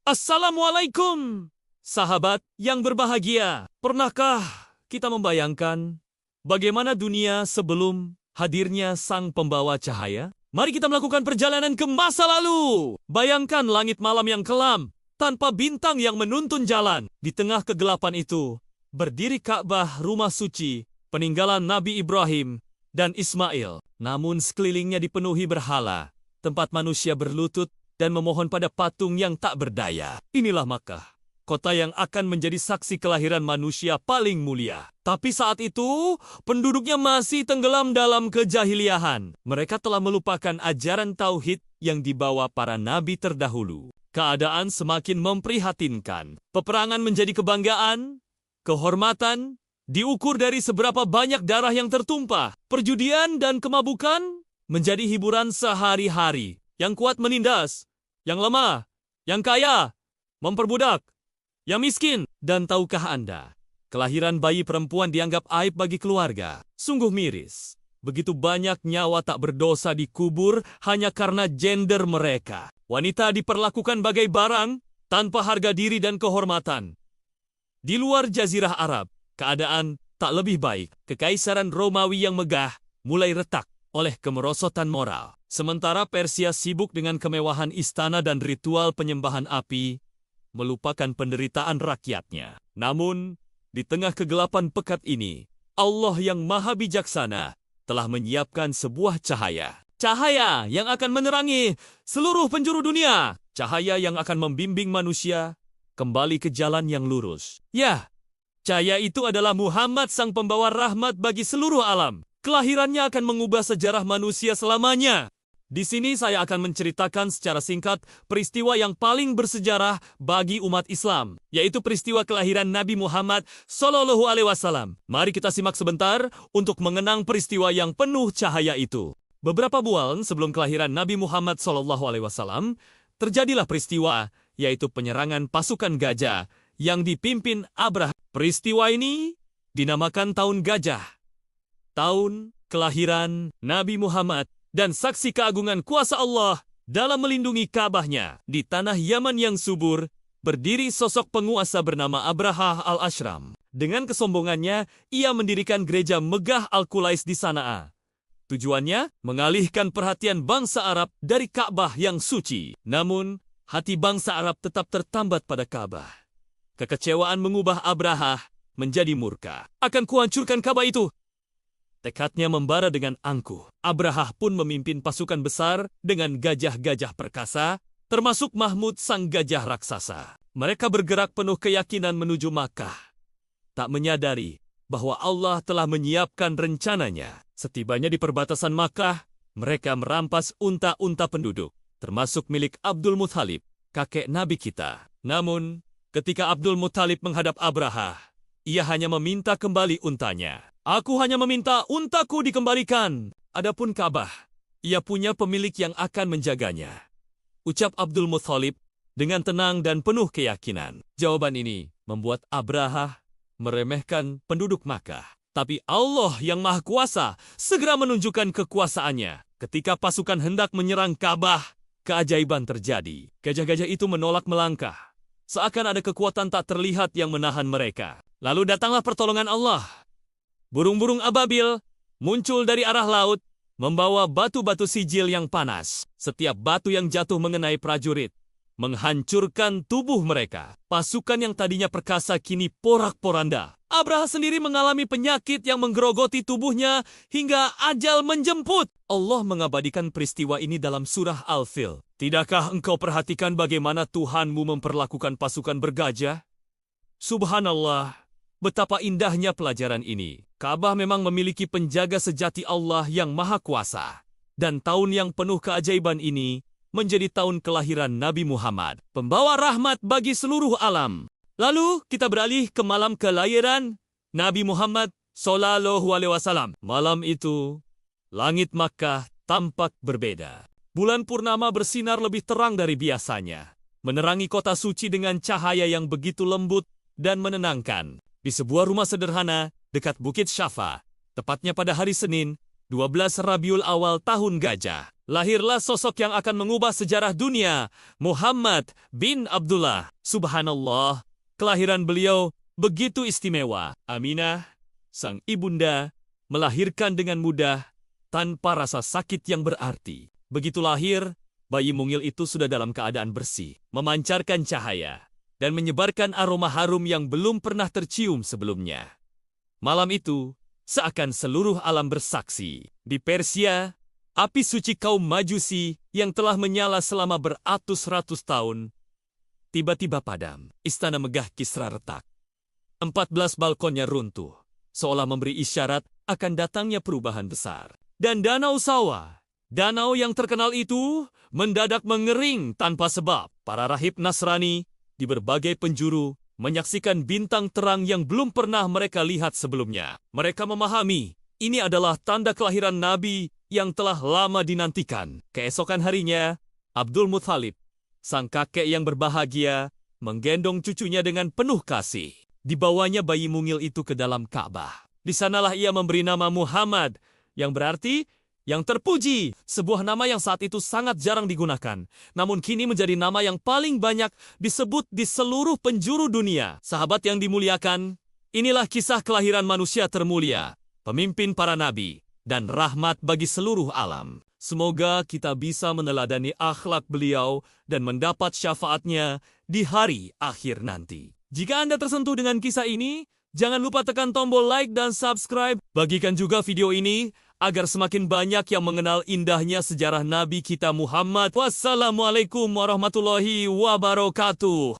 Assalamualaikum, sahabat yang berbahagia. Pernahkah kita membayangkan bagaimana dunia sebelum hadirnya sang pembawa cahaya? Mari kita melakukan perjalanan ke masa lalu. Bayangkan langit malam yang kelam, tanpa bintang yang menuntun jalan. Di tengah kegelapan itu, berdiri Ka'bah, rumah suci, peninggalan Nabi Ibrahim dan Ismail. Namun sekelilingnya dipenuhi berhala, tempat manusia berlutut dan memohon pada patung yang tak berdaya. Inilah Makkah, kota yang akan menjadi saksi kelahiran manusia paling mulia. Tapi saat itu, penduduknya masih tenggelam dalam kejahiliahan. Mereka telah melupakan ajaran tauhid yang dibawa para nabi terdahulu. Keadaan semakin memprihatinkan. Peperangan menjadi kebanggaan, kehormatan diukur dari seberapa banyak darah yang tertumpah. Perjudian dan kemabukan menjadi hiburan sehari-hari. Yang kuat menindas, yang lemah, yang kaya memperbudak, yang miskin. Dan tahukah Anda, kelahiran bayi perempuan dianggap aib bagi keluarga. Sungguh miris. Begitu banyak nyawa tak berdosa dikubur hanya karena gender mereka. Wanita diperlakukan bagai barang tanpa harga diri dan kehormatan. Di luar Jazirah Arab, keadaan tak lebih baik. Kekaisaran Romawi yang megah mulai retak oleh kemerosotan moral. Sementara Persia sibuk dengan kemewahan istana dan ritual penyembahan api, melupakan penderitaan rakyatnya. Namun, di tengah kegelapan pekat ini, Allah yang maha bijaksana telah menyiapkan sebuah cahaya. Cahaya yang akan menerangi seluruh penjuru dunia. Cahaya yang akan membimbing manusia kembali ke jalan yang lurus. Ya, cahaya itu adalah Muhammad, sang pembawa rahmat bagi seluruh alam. Kelahirannya akan mengubah sejarah manusia selamanya. Di sini saya akan menceritakan secara singkat peristiwa yang paling bersejarah bagi umat Islam, yaitu peristiwa kelahiran Nabi Muhammad SAW. Mari kita simak sebentar untuk mengenang peristiwa yang penuh cahaya itu. Beberapa bulan sebelum kelahiran Nabi Muhammad SAW, terjadilah peristiwa, yaitu penyerangan pasukan gajah yang dipimpin Abrahah. Peristiwa ini dinamakan Tahun Gajah. Tahun kelahiran Nabi Muhammad dan saksi keagungan kuasa Allah dalam melindungi Ka'bahnya. Di tanah Yaman yang subur, berdiri sosok penguasa bernama Abrahah al-Ashram. Dengan kesombongannya, ia mendirikan gereja megah Al-Qulais di Sana'a. Tujuannya, mengalihkan perhatian bangsa Arab dari Ka'bah yang suci. Namun, hati bangsa Arab tetap tertambat pada Ka'bah. Kekecewaan mengubah Abrahah menjadi murka. Akan kuhancurkan Ka'bah itu. Tekadnya membara dengan angkuh. Abrahah pun memimpin pasukan besar dengan gajah-gajah perkasa, termasuk Mahmud sang gajah raksasa. Mereka bergerak penuh keyakinan menuju Makkah, tak menyadari bahwa Allah telah menyiapkan rencananya. Setibanya di perbatasan Makkah, mereka merampas unta-unta penduduk, termasuk milik Abdul Muthalib, kakek Nabi kita. Namun, ketika Abdul Muthalib menghadap Abrahah, ia hanya meminta kembali untanya. Aku hanya meminta untaku dikembalikan. Adapun Ka'bah, ia punya pemilik yang akan menjaganya, ucap Abdul Muthalib dengan tenang dan penuh keyakinan. Jawaban ini membuat Abrahah meremehkan penduduk Makkah. Tapi Allah yang Maha Kuasa segera menunjukkan kekuasaannya. Ketika pasukan hendak menyerang Ka'bah, keajaiban terjadi. Gajah-gajah itu menolak melangkah, seakan ada kekuatan tak terlihat yang menahan mereka. Lalu datanglah pertolongan Allah. Burung-burung ababil muncul dari arah laut, membawa batu-batu sijil yang panas. Setiap batu yang jatuh mengenai prajurit menghancurkan tubuh mereka. Pasukan yang tadinya perkasa kini porak-poranda. Abrahah sendiri mengalami penyakit yang menggerogoti tubuhnya hingga ajal menjemput. Allah mengabadikan peristiwa ini dalam surah Al-Fil. Tidakkah engkau perhatikan bagaimana Tuhanmu memperlakukan pasukan bergajah? Subhanallah, betapa indahnya pelajaran ini. Ka'bah memang memiliki penjaga sejati Allah yang Maha Kuasa. Dan tahun yang penuh keajaiban ini menjadi tahun kelahiran Nabi Muhammad, pembawa rahmat bagi seluruh alam. Lalu kita beralih ke malam kelahiran Nabi Muhammad SAW. Malam itu, langit Makkah tampak berbeda. Bulan purnama bersinar lebih terang dari biasanya, menerangi kota suci dengan cahaya yang begitu lembut dan menenangkan. Di sebuah rumah sederhana dekat Bukit Syafa, tepatnya pada hari Senin, 12 Rabiul Awal tahun Gajah, lahirlah sosok yang akan mengubah sejarah dunia, Muhammad bin Abdullah. Subhanallah, kelahiran beliau begitu istimewa. Aminah, sang ibunda, melahirkan dengan mudah, tanpa rasa sakit yang berarti. Begitu lahir, bayi mungil itu sudah dalam keadaan bersih, memancarkan cahaya, dan menyebarkan aroma harum yang belum pernah tercium sebelumnya. Malam itu, seakan seluruh alam bersaksi. Di Persia, api suci kaum Majusi yang telah menyala selama beratus-ratus tahun, tiba-tiba padam. Istana megah Kisra retak. 14 balkonnya runtuh, seolah memberi isyarat akan datangnya perubahan besar. Dan Danau Sawa, danau yang terkenal itu, mendadak mengering tanpa sebab. Para rahib Nasrani di berbagai penjuru menyaksikan bintang terang yang belum pernah mereka lihat sebelumnya. Mereka memahami ini adalah tanda kelahiran Nabi yang telah lama dinantikan. Keesokan harinya, Abdul Muthalib, sang kakek yang berbahagia, menggendong cucunya dengan penuh kasih. Dibawanya bayi mungil itu ke dalam Ka'bah. Di sanalah ia memberi nama Muhammad, yang berarti yang terpuji, sebuah nama yang saat itu sangat jarang digunakan, namun kini menjadi nama yang paling banyak disebut di seluruh penjuru dunia. Sahabat yang dimuliakan, inilah kisah kelahiran manusia termulia, pemimpin para nabi, dan rahmat bagi seluruh alam. Semoga kita bisa meneladani akhlak beliau dan mendapat syafaatnya di hari akhir nanti. Jika Anda tersentuh dengan kisah ini, jangan lupa tekan tombol like dan subscribe. Bagikan juga video ini agar semakin banyak yang mengenal indahnya sejarah Nabi kita Muhammad. Wassalamualaikum warahmatullahi wabarakatuh.